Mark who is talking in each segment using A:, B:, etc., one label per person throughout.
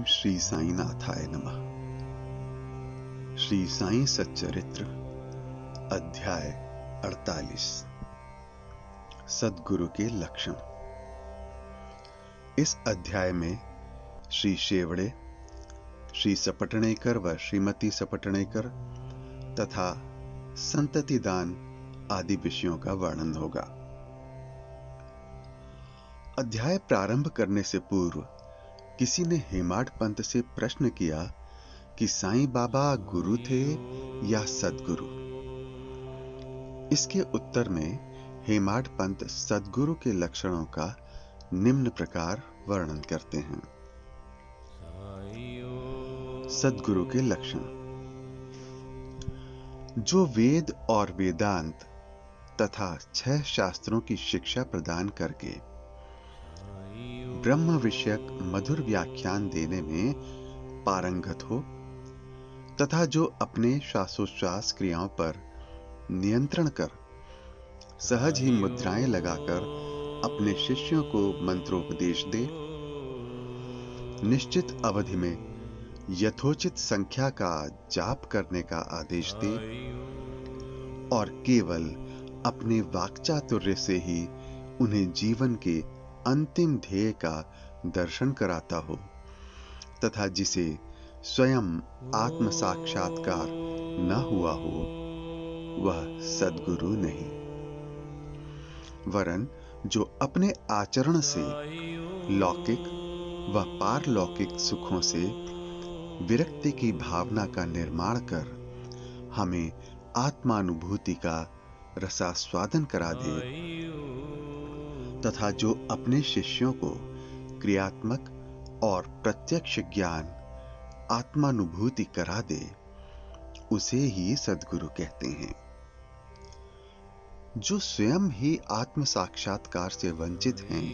A: श्री साईनाथाय नमः। श्री साई सच्चरित्र अध्याय 48 सद्गुरु के लक्षण। इस अध्याय में श्री शेवड़े, श्री सपटणेकर व श्रीमती सपटणेकर तथा संतति दान आदि विषयों का वर्णन होगा। अध्याय प्रारंभ करने से पूर्व किसी ने हेमाड पंत से प्रश्न किया कि साईं बाबा गुरु थे या सद्गुरु। इसके उत्तर में हेमाड पंत सद्गुरु के लक्षणों का निम्न प्रकार वर्णन करते हैं। सद्गुरु के लक्षण: जो वेद और वेदांत तथा 6 शास्त्रों की शिक्षा प्रदान करके ब्रह्म विषयक मधुर व्याख्यान देने में पारंगत हो तथा जो अपने श्वासोच्छ्वास क्रियाओं पर नियंत्रण कर सहज ही मुद्राएं लगाकर अपने शिष्यों को मंत्रोपदेश दे, निश्चित अवधि में यथोचित संख्या का जाप करने का आदेश दे और केवल अपने वाक्चातुर्य से ही उन्हें जीवन के अंतिम ध्येय का दर्शन कराता हो तथा जिसे स्वयं आत्म साक्षात्कार न हुआ हो, वह सद्गुरु नहीं, वरन जो अपने आचरण से लौकिक व पारलौकिक सुखों से विरक्ति की भावना का निर्माण कर हमें आत्मानुभूति का रसास्वादन करा दे तथा जो अपने शिष्यों को क्रियात्मक और प्रत्यक्ष ज्ञान आत्मानुभूति करा दे, उसे ही सद्गुरु कहते हैं। जो स्वयं ही आत्म साक्षात्कार से वंचित हैं,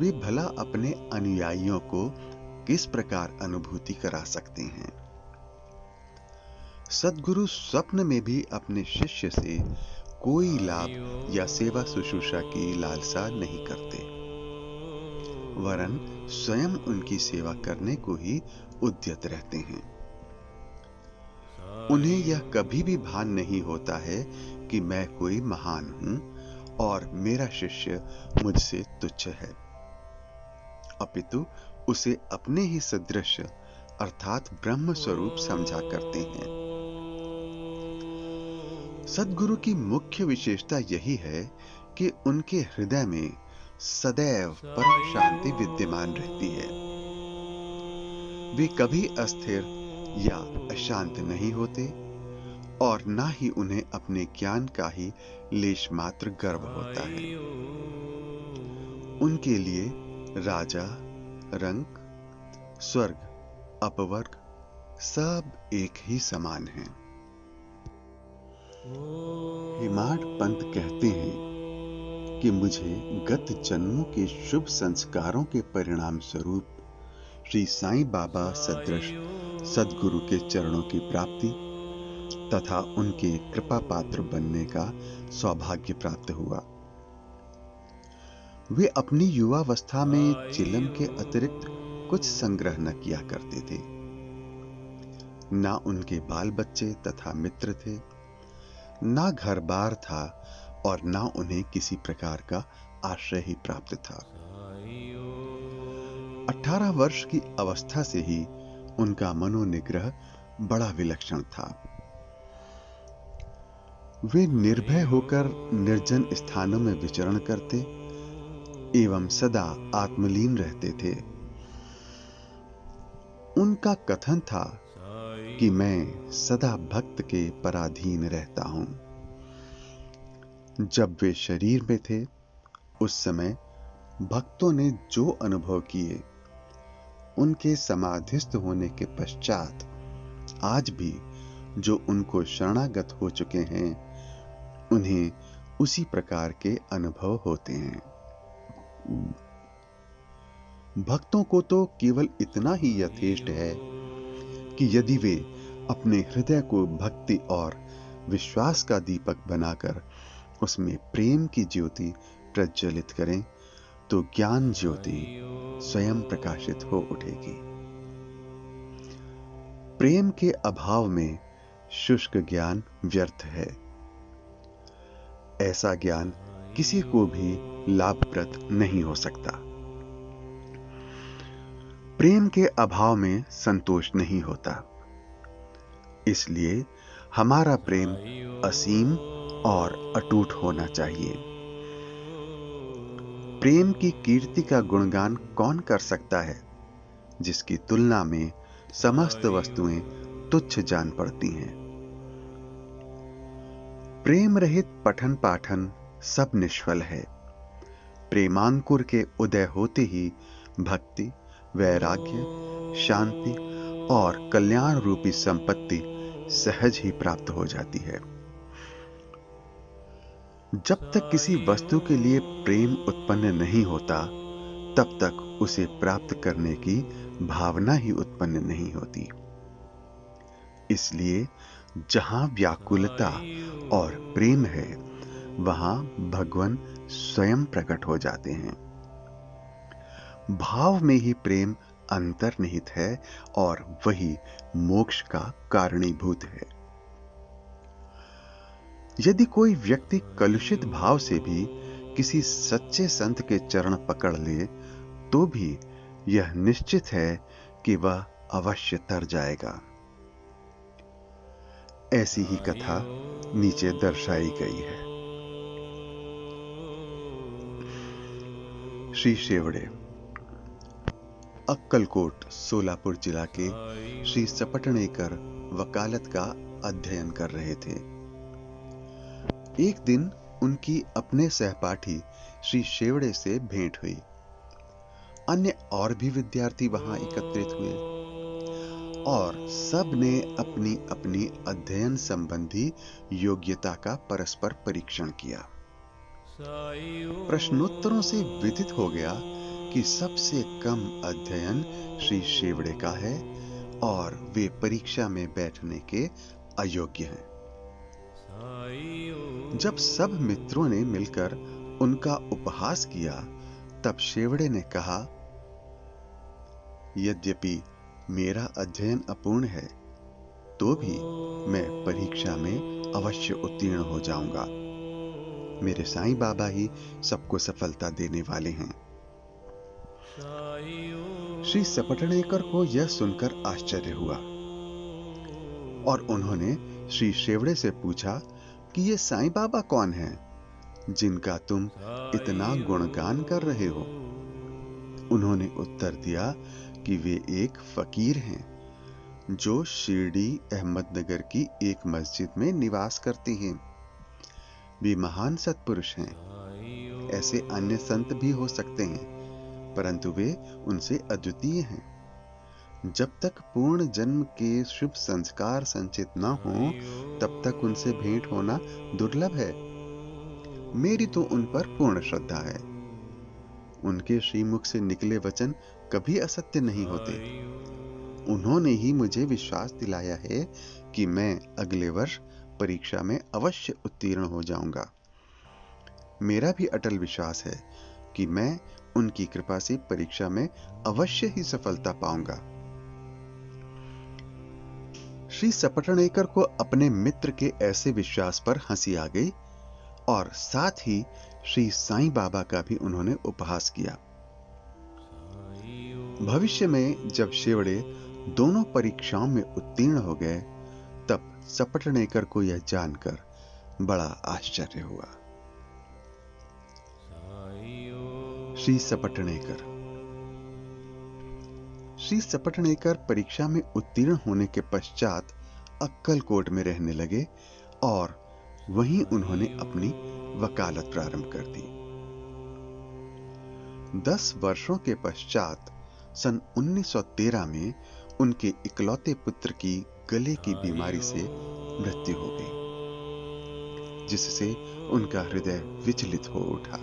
A: वे भला अपने अनुयायियों को किस प्रकार अनुभूति करा सकते हैं। सद्गुरु स्वप्न में भी अपने शिष्य से कोई लाभ या सेवा शुश्रूषा की लालसा नहीं करते, वरन स्वयं उनकी सेवा करने को ही उद्यत रहते हैं। उन्हें यह कभी भी भान नहीं होता है कि मैं कोई महान हूं और मेरा शिष्य मुझसे तुच्छ है, अपितु उसे अपने ही सदृश अर्थात ब्रह्म स्वरूप समझा करते हैं। सद्गुरु की मुख्य विशेषता यही है कि उनके हृदय में सदैव परम शांति विद्यमान रहती है। वे कभी अस्थिर या अशांत नहीं होते और ना ही उन्हें अपने ज्ञान का ही लेश मात्र गर्व होता है। उनके लिए राजा, रंक, स्वर्ग, अपवर्ग सब एक ही समान हैं। हेमाड पंत कहते हैं कि मुझे गत जन्मों के शुभ संस्कारों के परिणाम स्वरूप श्री साईं बाबा सदृश सद्गुरु के चरणों की प्राप्ति तथा उनके कृपा पात्र बनने का सौभाग्य प्राप्त हुआ। वे अपनी युवावस्था में चिलम के अतिरिक्त कुछ संग्रह न किया करते थे। ना उनके बाल बच्चे तथा मित्र थे, ना घर बार था और ना उन्हें किसी प्रकार का आश्रय ही प्राप्त था। 18 वर्ष की अवस्था से ही उनका मनोनिग्रह बड़ा विलक्षण था। वे निर्भय होकर निर्जन स्थानों में विचरण करते एवं सदा आत्मलीन रहते थे। उनका कथन था कि मैं सदा भक्त के पराधीन रहता हूं। जब वे शरीर में थे, उस समय भक्तों ने जो अनुभव किए, उनके समाधिस्थ होने के पश्चात आज भी जो उनको शरणागत हो चुके हैं, उन्हें उसी प्रकार के अनुभव होते हैं। भक्तों को तो केवल इतना ही यथेष्ट है कि यदि वे अपने हृदय को भक्ति और विश्वास का दीपक बनाकर उसमें प्रेम की ज्योति प्रज्वलित करें, तो ज्ञान ज्योति स्वयं प्रकाशित हो उठेगी। प्रेम के अभाव में शुष्क ज्ञान व्यर्थ है। ऐसा ज्ञान किसी को भी लाभप्रद नहीं हो सकता। प्रेम के अभाव में संतोष नहीं होता, इसलिए हमारा प्रेम असीम और अटूट होना चाहिए। प्रेम की कीर्ति का गुणगान कौन कर सकता है, जिसकी तुलना में समस्त वस्तुएं तुच्छ जान पड़ती हैं। प्रेम रहित पठन पाठन सब निष्फल है। प्रेमांकुर के उदय होते ही भक्ति, वैराग्य, शांति और कल्याण रूपी संपत्ति सहज ही प्राप्त हो जाती है। जब तक किसी वस्तु के लिए प्रेम उत्पन्न नहीं होता, तब तक उसे प्राप्त करने की भावना ही उत्पन्न नहीं होती। इसलिए जहां व्याकुलता और प्रेम है, वहां भगवान स्वयं प्रकट हो जाते हैं। भाव में ही प्रेम अंतर्निहित है और वही मोक्ष का कारणीभूत है। यदि कोई व्यक्ति कलुषित भाव से भी किसी सच्चे संत के चरण पकड़ ले, तो भी यह निश्चित है कि वह अवश्य तर जाएगा। ऐसी ही कथा नीचे दर्शाई गई है। श्री शेवड़े अक्कलकोट सोलापुर जिला के श्री सपटनेकर वकालत का अध्ययन कर रहे थे। एक दिन उनकी अपने सहपाठी श्री शेवड़े से भेंट हुई। अन्य और भी विद्यार्थी वहां एकत्रित हुए और सब ने अपनी अपनी अध्ययन संबंधी योग्यता का परस्पर परीक्षण किया। प्रश्नोत्तरों से विदित हो गया कि सबसे कम अध्ययन श्री शेवड़े का है और वे परीक्षा में बैठने के अयोग्य हैं। जब सब मित्रों ने मिलकर उनका उपहास किया, तब शेवड़े ने कहा, यद्यपि मेरा अध्ययन अपूर्ण है, तो भी मैं परीक्षा में अवश्य उत्तीर्ण हो जाऊंगा। मेरे साईं बाबा ही सबको सफलता देने वाले हैं। श्री सपटनेकर को यह सुनकर आश्चर्य हुआ और उन्होंने श्री शेवड़े से पूछा कि ये साईं बाबा कौन हैं, जिनका तुम इतना गुणगान कर रहे हो? उन्होंने उत्तर दिया कि वे एक फकीर हैं, जो शिरडी अहमदनगर की एक मस्जिद में निवास करते हैं। वे महान सत्पुरुष हैं। ऐसे अन्य संत भी हो सकते हैं, परंतु वे उनसे अद्वितीय हैं। जब तक पूर्ण जन्म के शुभ संस्कार संचित न हो, तब तक उनसे भेंट होना दुर्लभ है। मेरी तो उन पर पूर्ण श्रद्धा है। उनके श्रीमुख से निकले वचन कभी असत्य नहीं होते। उन्होंने ही मुझे विश्वास दिलाया है कि मैं अगले वर्ष परीक्षा में अवश्य उत्तीर्ण हो जाऊंगा। मेरा भी अटल विश्वास है कि मैं उनकी कृपा से परीक्षा में अवश्य ही सफलता पाऊंगा। श्री सपटनेकर को अपने मित्र के ऐसे विश्वास पर हंसी आ गई और साथ ही श्री साईं बाबा का भी उन्होंने उपहास किया। भविष्य में जब शेवड़े दोनों परीक्षाओं में उत्तीर्ण हो गए, तब सपटनेकर को यह जानकर बड़ा आश्चर्य हुआ। श्री सपटनेकर परीक्षा में उत्तीर्ण होने के पश्चात अक्कलकोट में रहने लगे और वहीं उन्होंने अपनी वकालत प्रारंभ कर दी। 10 वर्षों के पश्चात सन 1913 में उनके इकलौते पुत्र की गले की बीमारी से मृत्यु हो गई, जिससे उनका हृदय विचलित हो उठा।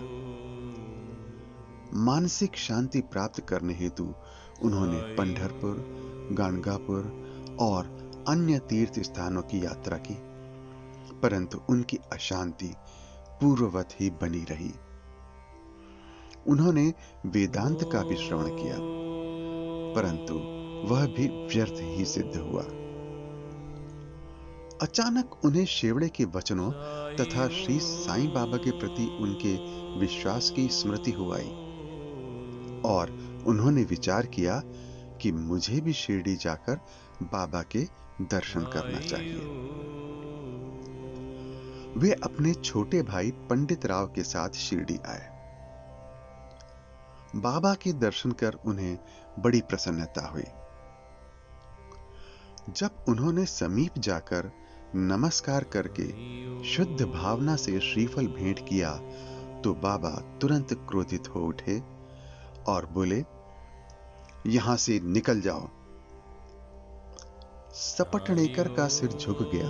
A: मानसिक शांति प्राप्त करने हेतु उन्होंने पंढरपुर, गाणगापुर और अन्य तीर्थ स्थानों की यात्रा की, परंतु उनकी अशांति पूर्ववत ही बनी रही। उन्होंने वेदांत का भी श्रवण किया, परंतु वह भी व्यर्थ ही सिद्ध हुआ। अचानक उन्हें शेवड़े के वचनों तथा श्री साईं बाबा के प्रति उनके विश्वास की स्मृति हो आई और उन्होंने विचार किया कि मुझे भी शिरडी जाकर बाबा के दर्शन करना चाहिए। वे अपने छोटे भाई पंडित राव के साथ शिरडी आए। बाबा के दर्शन कर उन्हें बड़ी प्रसन्नता हुई। जब उन्होंने समीप जाकर नमस्कार करके शुद्ध भावना से श्रीफल भेंट किया तो बाबा तुरंत क्रोधित हो उठे और बोले, यहां से निकल जाओ। सपटनेकर का सिर झुक गया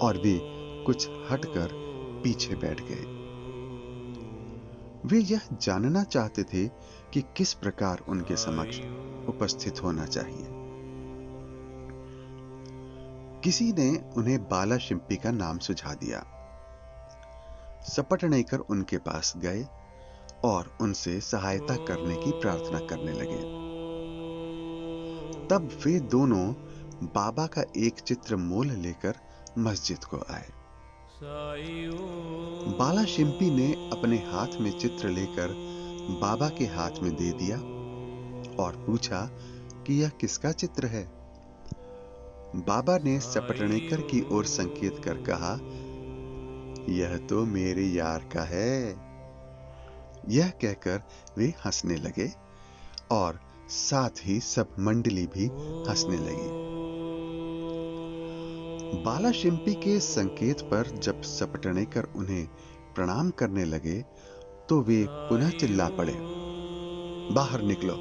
A: और वे कुछ हटकर पीछे बैठ गए। वे यह जानना चाहते थे कि किस प्रकार उनके समक्ष उपस्थित होना चाहिए। किसी ने उन्हें बाला शिंपी का नाम सुझा दिया। सपटनेकर उनके पास गए और उनसे सहायता करने की प्रार्थना करने लगे। तब वे दोनों बाबा का एक चित्र मोल लेकर मस्जिद को आए। बाला शिंपी ने अपने हाथ में चित्र लेकर बाबा के हाथ में दे दिया और पूछा कि यह किसका चित्र है। बाबा ने सपटनेकर की ओर संकेत कर कहा, यह तो मेरे यार का है। यह कहकर वे हंसने लगे और साथ ही सब मंडली भी हंसने लगी। बाला शिंपी के संकेत पर जब सपटनेकर उन्हें प्रणाम करने लगे तो वे पुनः चिल्ला पड़े, बाहर निकलो।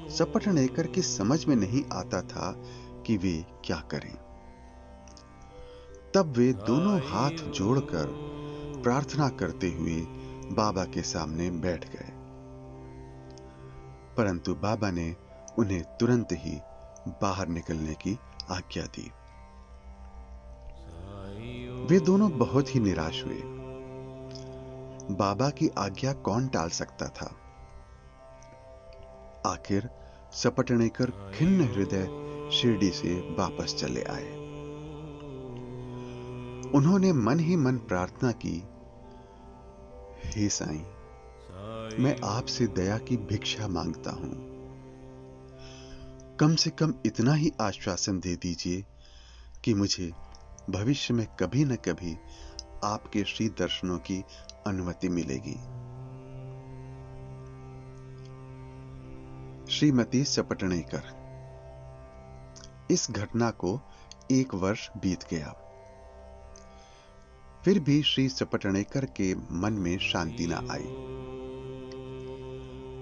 A: सपटनेकर की समझ में नहीं आता था कि वे क्या करें। तब वे दोनों हाथ जोड़कर प्रार्थना करते हुए बाबा के सामने बैठ गए, परंतु बाबा ने उन्हें तुरंत ही बाहर निकलने की आज्ञा दी। वे दोनों बहुत ही निराश हुए। बाबा की आज्ञा कौन टाल सकता था। आखिर सपटनेकर खिन्न हृदय शिरडी से वापस चले आए। उन्होंने मन ही मन प्रार्थना की, हे साईं, मैं आपसे दया की भिक्षा मांगता हूं। कम से कम इतना ही आश्वासन दे दीजिए कि मुझे भविष्य में कभी न कभी आपके श्री दर्शनों की अनुमति मिलेगी। श्रीमती सपटनेकर। इस घटना को 1 वर्ष बीत गया। फिर भी श्री सपटनेकर के मन में शांति न आई।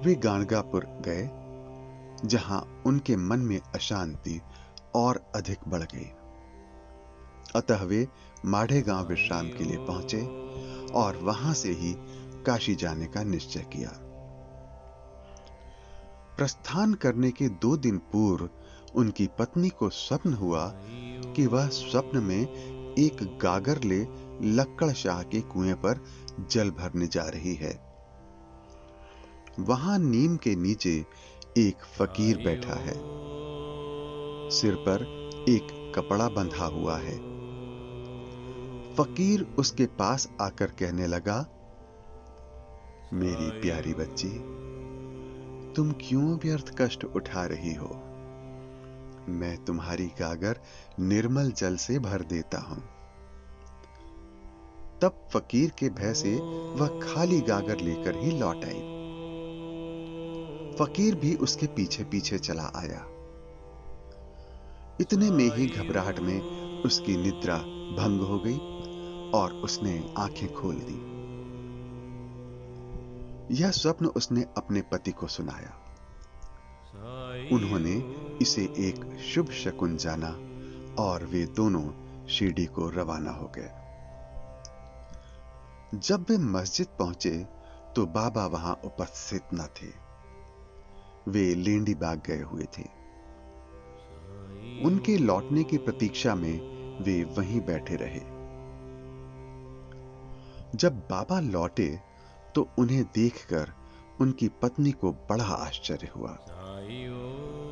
A: वे गाणगापुर गए, जहां उनके मन में अशांति और अधिक बढ़ गई। अतः वे माढ़े गांव विश्राम के लिए पहुंचे और वहां से ही काशी जाने का निश्चय किया। प्रस्थान करने के 2 दिन पूर्व उनकी पत्नी को स्वप्न हुआ कि वह स्वप्न में एक गागर ले लक्कड़ शाह के कुएं पर जल भरने जा रही है। वहां नीम के नीचे एक फकीर बैठा है। सिर पर एक कपड़ा बंधा हुआ है। फकीर उसके पास आकर कहने लगा, मेरी प्यारी बच्ची, तुम क्यों व्यर्थ कष्ट उठा रही हो? मैं तुम्हारी गागर निर्मल जल से भर देता हूं। तब फकीर के भय से वह खाली गागर लेकर ही लौट आई। फकीर भी उसके पीछे पीछे चला आया। इतने में ही घबराहट में उसकी निद्रा भंग हो गई और उसने आंखें खोल दी। यह स्वप्न उसने अपने पति को सुनाया। उन्होंने इसे एक शुभ शकुन जाना और वे दोनों शिरडी को रवाना हो गए। जब वे मस्जिद पहुंचे तो बाबा वहां उपस्थित न थे। वे लेंडी बाग गए हुए थे। उनके लौटने की प्रतीक्षा में वे वहीं बैठे रहे। जब बाबा लौटे तो उन्हें देखकर उनकी पत्नी को बड़ा आश्चर्य हुआ,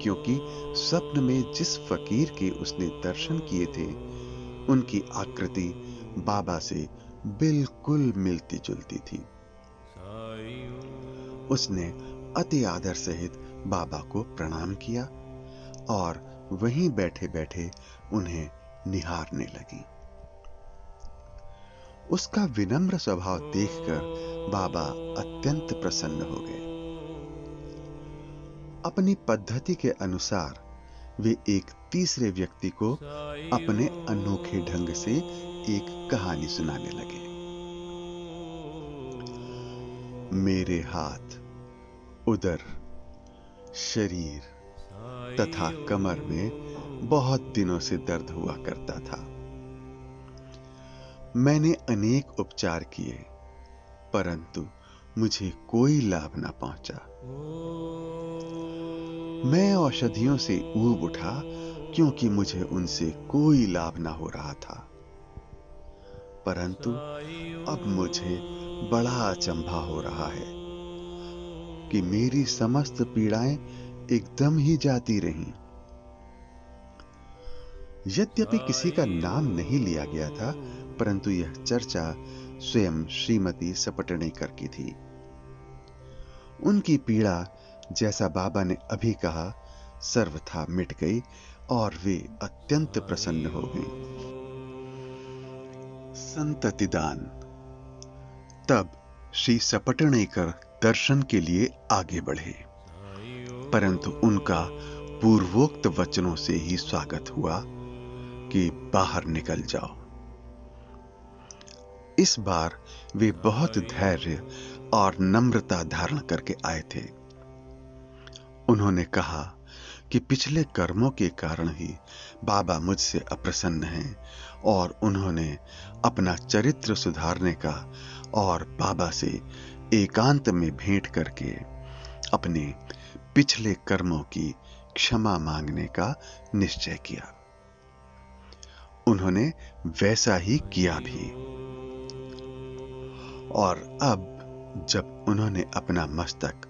A: क्योंकि स्वप्न में जिस फकीर के उसने दर्शन किए थे उनकी आकृति बाबा से बिल्कुल मिलती जुलती थी। उसने अति आदर सहित बाबा को प्रणाम किया और वहीं बैठे बैठे उन्हें निहारने लगी। उसका विनम्र स्वभाव देखकर बाबा अत्यंत प्रसन्न हो गए। अपनी पद्धति के अनुसार वे एक तीसरे व्यक्ति को अपने अनोखे ढंग से एक कहानी सुनाने लगे। मेरे हाथ, उदर, शरीर तथा कमर में बहुत दिनों से दर्द हुआ करता था। मैंने अनेक उपचार किए, परंतु मुझे कोई लाभ न पहुंचा। मैं औषधियों से ऊब उठा, क्योंकि मुझे उनसे कोई लाभ न हो रहा था। परंतु अब मुझे बड़ा अचंभा हो रहा है कि मेरी समस्त पीड़ाएं एकदम ही जाती रहीं। यद्यपि किसी का नाम नहीं लिया गया था, परंतु यह चर्चा स्वयं श्रीमती सपटनेकर की थी। उनकी पीड़ा, जैसा बाबा ने अभी कहा, सर्वथा मिट गई और वे अत्यंत प्रसन्न हो गई। संततिदान। तब श्री सपटनेकर दर्शन के लिए आगे बढ़े, परंतु उनका पूर्वोक्त वचनों से ही स्वागत हुआ कि बाहर निकल जाओ। इस बार वे बहुत धैर्य और नम्रता धारण करके आए थे। उन्होंने कहा कि पिछले कर्मों के कारण ही बाबा मुझसे अप्रसन्न हैं और उन्होंने अपना चरित्र सुधारने का और बाबा से एकांत में भेंट करके अपने पिछले कर्मों की क्षमा मांगने का निश्चय किया। उन्होंने वैसा ही किया भी। और अब जब उन्होंने अपना मस्तक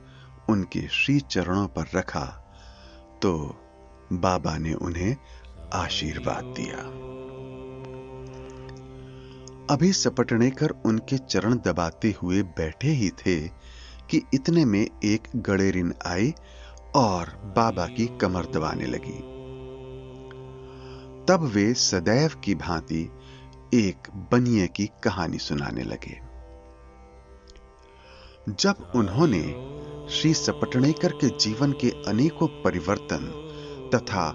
A: उनके श्री चरणों पर रखा तो बाबा ने उन्हें आशीर्वाद दिया। अभी सपटनेकर उनके चरण दबाते हुए बैठे ही थे कि इतने में एक गडेरिन आई और बाबा की कमर दबाने लगी। तब वे सदैव की भांति एक बनिए की कहानी सुनाने लगे। जब उन्होंने श्री सपटनेकर के जीवन के अनेकों परिवर्तन तथा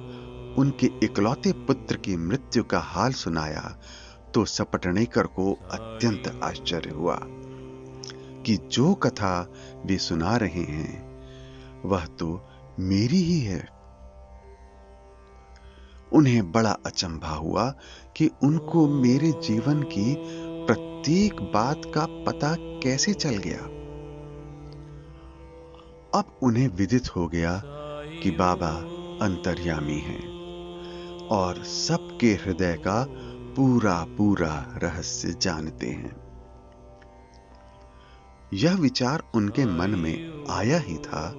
A: उनके इकलौते पुत्र की मृत्यु का हाल सुनाया तो सपटनेकर को अत्यंत आश्चर्य हुआ कि जो कथा वे सुना रहे हैं वह तो मेरी ही है। उन्हें बड़ा अचंभा हुआ कि उनको मेरे जीवन की प्रत्येक बात का पता कैसे चल गया। अब उन्हें विदित हो गया कि बाबा अंतर्यामी हैं और सबके हृदय का पूरा पूरा रहस्य जानते हैं। यह विचार उनके मन में आया ही था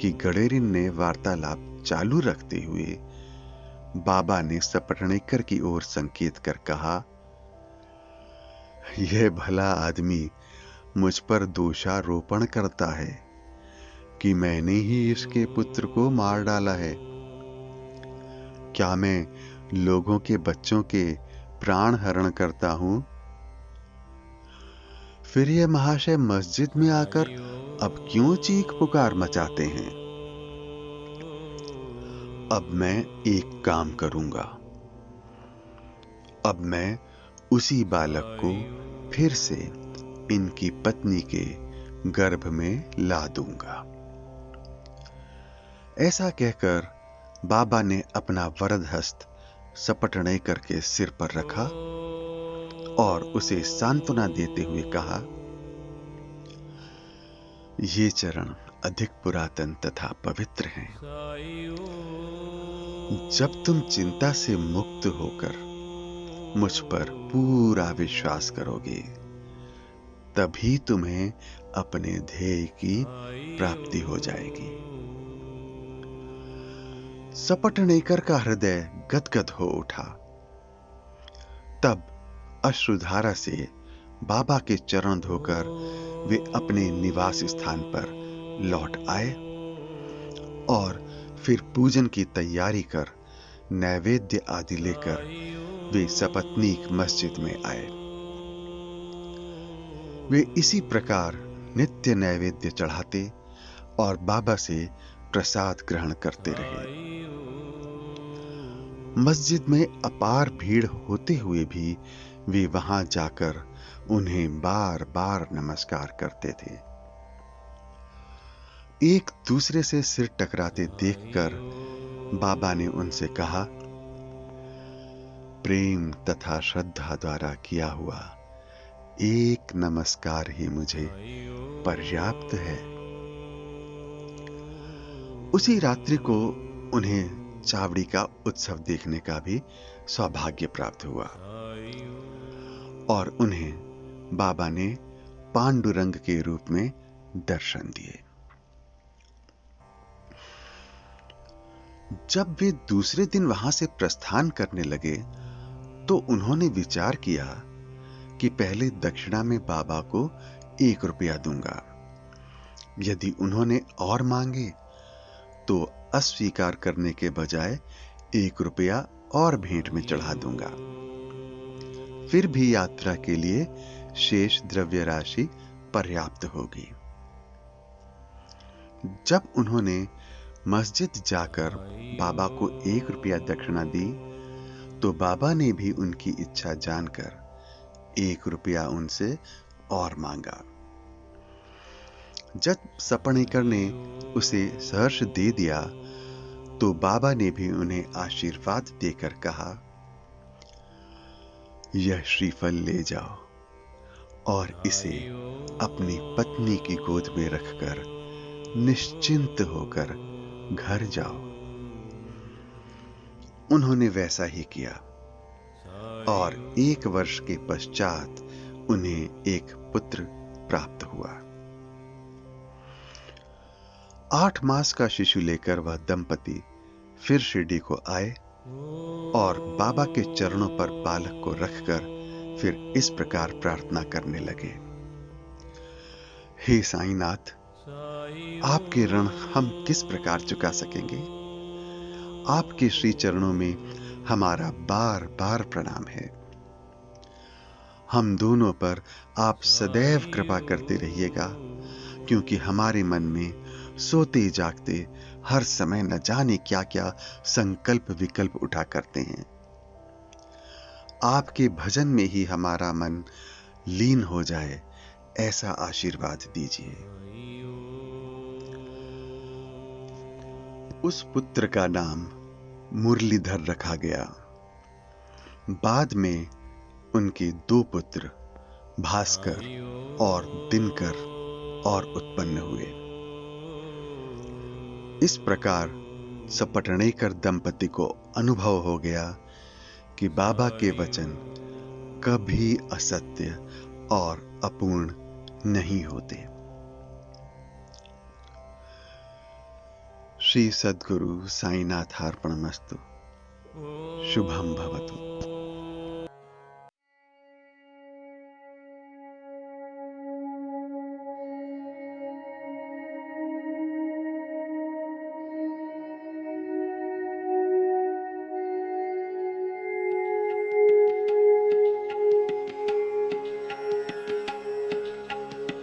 A: कि गडेरिन ने वार्तालाप चालू रखते हुए बाबा ने सपटनेकर की ओर संकेत कर कहा, यह भला आदमी मुझ पर दोषारोपण करता है कि मैंने ही इसके पुत्र को मार डाला है। क्या मैं लोगों के बच्चों के प्राण हरण करता हूं? फिर यह महाशय मस्जिद में आकर अब क्यों चीख पुकार मचाते हैं? अब मैं एक काम करूंगा। अब मैं उसी बालक को फिर से इनकी पत्नी के गर्भ में ला दूंगा। ऐसा कहकर बाबा ने अपना वरद हस्त सपटनेकर के सिर पर रखा और उसे सांत्वना देते हुए कहा, ये चरण अधिक पुरातन तथा पवित्र हैं। जब तुम चिंता से मुक्त होकर मुझ पर पूरा विश्वास करोगे, तभी तुम्हें अपने ध्येय की प्राप्ति हो जाएगी। सपटनेकर का हृदय गदगद हो उठा। तब अश्रुधारा से बाबा के चरण धोकर वे अपने निवास स्थान पर लौट आए और फिर पूजन की तैयारी कर नैवेद्य आदि लेकर वे सपत्नीक मस्जिद में आए। वे इसी प्रकार नित्य नैवेद्य चढ़ाते और बाबा से प्रसाद ग्रहण करते रहे। मस्जिद में अपार भीड़ होते हुए भी वे वहां जाकर उन्हें बार बार नमस्कार करते थे। एक दूसरे से सिर टकराते देखकर बाबा ने उनसे कहा, प्रेम तथा श्रद्धा द्वारा किया हुआ एक नमस्कार ही मुझे पर्याप्त है। उसी रात्रि को उन्हें चावड़ी का उत्सव देखने का भी सौभाग्य प्राप्त हुआ और उन्हें बाबा ने पांडुरंग के रूप में दर्शन दिए। जब वे दूसरे दिन वहां से प्रस्थान करने लगे तो उन्होंने विचार किया कि पहले दक्षिणा में बाबा को 1 रुपया दूंगा। यदि उन्होंने और मांगे तो अस्वीकार करने के बजाय 1 रुपया और भेंट में चढ़ा दूंगा। फिर भी यात्रा के लिए शेष द्रव्य राशि पर्याप्त होगी। जब उन्होंने मस्जिद जाकर बाबा को 1 रुपया दक्षिणा दी तो बाबा ने भी उनकी इच्छा जानकर 1 रुपया उनसे और मांगा। जब सपनेकर ने उसे सहर्ष दे दिया तो बाबा ने भी उन्हें आशीर्वाद देकर कहा, यह श्रीफल ले जाओ और इसे अपनी पत्नी की गोद में रखकर निश्चिंत होकर घर जाओ। उन्होंने वैसा ही किया और 1 वर्ष के पश्चात उन्हें एक पुत्र प्राप्त हुआ। 8 मास का शिशु लेकर वह दंपति फिर शिरडी को आए और बाबा के चरणों पर बालक को रखकर फिर इस प्रकार प्रार्थना करने लगे, हे साईनाथ, आपके ऋण हम किस प्रकार चुका सकेंगे। आपके श्री चरणों में हमारा बार बार प्रणाम है। हम दोनों पर आप सदैव कृपा करते रहिएगा, क्योंकि हमारे मन में सोते जागते हर समय न जाने क्या क्या संकल्प विकल्प उठा करते हैं। आपके भजन में ही हमारा मन लीन हो जाए, ऐसा आशीर्वाद दीजिए। उस पुत्र का नाम मुरलीधर रखा गया। बाद में उनके 2 पुत्र भास्कर और दिनकर और उत्पन्न हुए। इस प्रकार सपटनेकर दंपति को अनुभव हो गया कि बाबा के वचन कभी असत्य और अपूर्ण नहीं होते। श्री सद्गुरु साईनाथार्पणमस्तु। शुभम भवतु।